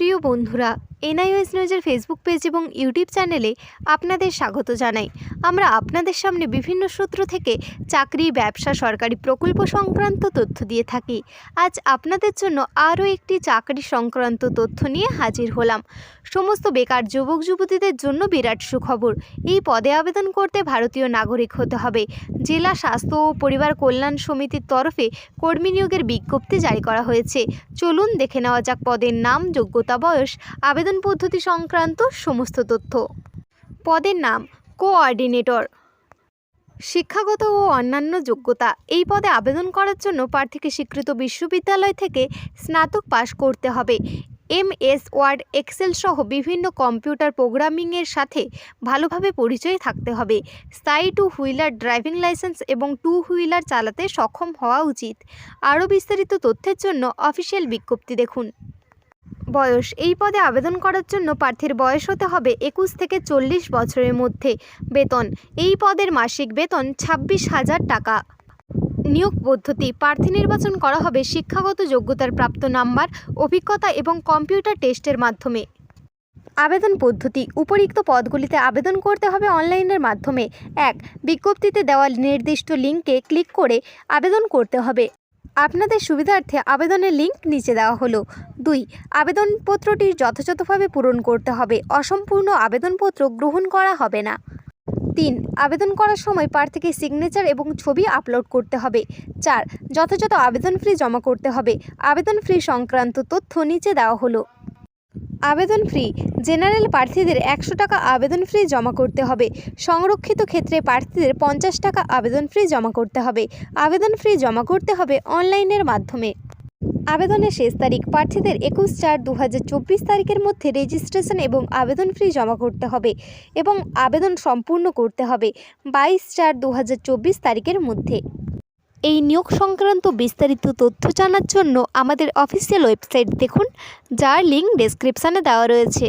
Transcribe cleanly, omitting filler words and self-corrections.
প্রিয় বন্ধুরা, এনআইওএস নিউজের ফেসবুক পেজ এবং ইউটিউব চ্যানেলে আপনাদের স্বাগত জানাই। আমরা আপনাদের সামনে বিভিন্ন সূত্র থেকে চাকরি, ব্যবসা, সরকারি প্রকল্প সংক্রান্ত তথ্য দিয়ে থাকি। আজ আপনাদের জন্য আরও একটি চাকরি সংক্রান্ত তথ্য নিয়ে হাজির হলাম। সমস্ত বেকার যুবক যুবতীদের জন্য বিরাট সুখবর। এই পদে আবেদন করতে ভারতীয় নাগরিক হতে হবে। জেলা স্বাস্থ্য ও পরিবার কল্যাণ সমিতির তরফে কর্মী নিয়োগের বিজ্ঞপ্তি জারি করা হয়েছে। চলুন দেখে নেওয়া যাক পদের নাম, যোগ্যতা, বয়স, আবেদন পদ্ধতি সংক্রান্ত সমস্ত তথ্য। পদের নাম কোঅর্ডিনেটর। শিক্ষাগত ও অন্যান্য যোগ্যতা। এই পদে আবেদন করার জন্য প্রার্থীকে স্বীকৃত বিশ্ববিদ্যালয় থেকে স্নাতক পাশ করতে হবে। MS ওয়ার্ড, এক্সেল সহ বিভিন্ন কম্পিউটার প্রোগ্রামিংয়ের সাথে ভালোভাবে পরিচয় থাকতে হবে। স্থায়ী 2 হুইলার ড্রাইভিং লাইসেন্স এবং 2 হুইলার চালাতে সক্ষম হওয়া উচিত। আরও বিস্তারিত তথ্যের জন্য অফিসিয়াল বিজ্ঞপ্তি দেখুন। বয়স। এই পদে আবেদন করার জন্য প্রার্থীর বয়স হতে হবে 21 থেকে 40 বছরের মধ্যে। বেতন। এই পদের মাসিক বেতন 26,000 টাকা। নিয়োগ পদ্ধতি। প্রার্থী নির্বাচন করা হবে শিক্ষাগত যোগ্যতার প্রাপ্ত নাম্বার, অভিজ্ঞতা এবং কম্পিউটার টেস্টের মাধ্যমে। আবেদন পদ্ধতি। উপরিক্ত পদগুলিতে আবেদন করতে হবে অনলাইনের মাধ্যমে। 1. বিজ্ঞপ্তিতে দেওয়া নির্দিষ্ট লিঙ্কে ক্লিক করে আবেদন করতে হবে। আপনাদের সুবিধার্থে আবেদনের লিঙ্ক নিচে দেওয়া হলো। 2. আবেদনপত্রটি যথাযথভাবে পূরণ করতে হবে। অসম্পূর্ণ আবেদনপত্র গ্রহণ করা হবে না। 3. আবেদন করার সময় প্রার্থীকে সিগনেচার এবং ছবি আপলোড করতে হবে। 4. যথাযথ আবেদন ফি জমা করতে হবে। আবেদন ফি সংক্রান্ত তথ্য নিচে দেওয়া হলো। আবেদন ফি। জেনারেল প্রার্থীদের 100 টাকা আবেদন ফি জমা করতে হবে। সংরক্ষিত ক্ষেত্রে প্রার্থীদের 50 টাকা আবেদন ফি জমা করতে হবে। আবেদন ফি জমা করতে হবে অনলাইনের মাধ্যমে। আবেদনের শেষ তারিখ। প্রার্থীদের 21/4/2024 তারিখের মধ্যে রেজিস্ট্রেশন এবং আবেদন ফি জমা করতে হবে এবং আবেদন সম্পূর্ণ করতে হবে 22/4/2024 তারিখের মধ্যে। এই নিয়োগ সংক্রান্ত বিস্তারিত তথ্য জানার জন্য আমাদের অফিসিয়াল ওয়েবসাইট দেখুন, যার লিঙ্ক ডেসক্রিপশানে দেওয়া রয়েছে।